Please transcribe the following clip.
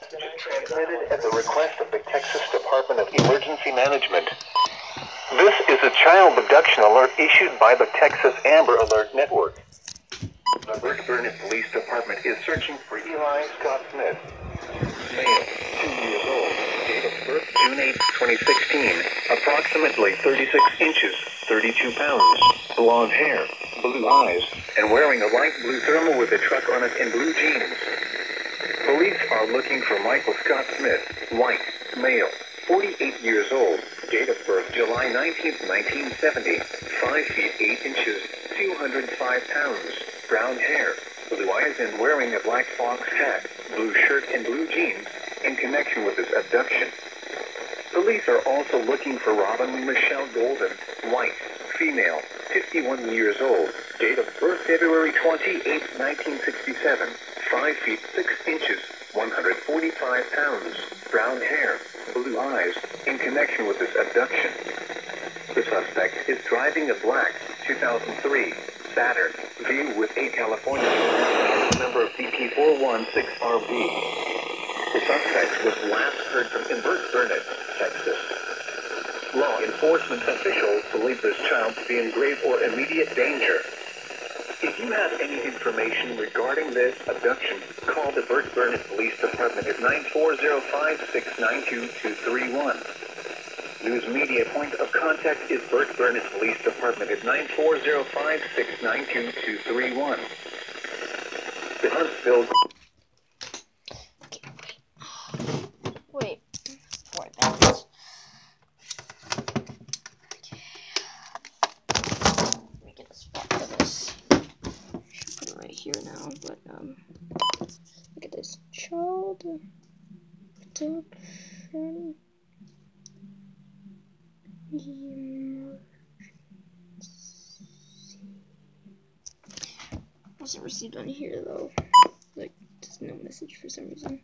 Transmitted at the request of the Texas Department of Emergency Management. This is a child abduction alert issued by the Texas Amber Alert Network. The Burt Burnett Police Department is searching for Eli Scott Smith. Male, 2 years old, date of birth June 8, 2016, approximately 36 inches, 32 pounds, blonde hair, blue eyes, and wearing a light blue thermal with a truck on it and blue jeans. Police are looking for Michael Scott Smith, white, male, 48 years old, date of birth July 19, 1970, 5 feet 8 inches, 205 pounds, brown hair, blue eyes and wearing a black fox hat, blue shirt and blue jeans, in connection with this abduction. Police are also looking for Robin Michelle Golden, white, female, 51 years old, date of birth February 28, 1967, 5 feet 6 inches, 145 pounds, brown hair, blue eyes, in connection with this abduction. The suspect is driving a black 2003 Saturn V with a California number BP416RB. The suspect was last heard from in Burt Burnett, Texas. Law enforcement officials believe this child to be in grave or immediate danger. If you have any information regarding this abduction, call the Burt Burnett Police Department at 940-569-2231. News media point of contact is Burt Burnett Police Department at 940-569-2231. The Huntsville... Wait, 4 minutes. Okay. Let me get a spot for this. Should put it right here now, but look at this. Child abduction emergency. Wasn't received on here though. Like, there's no message for some reason.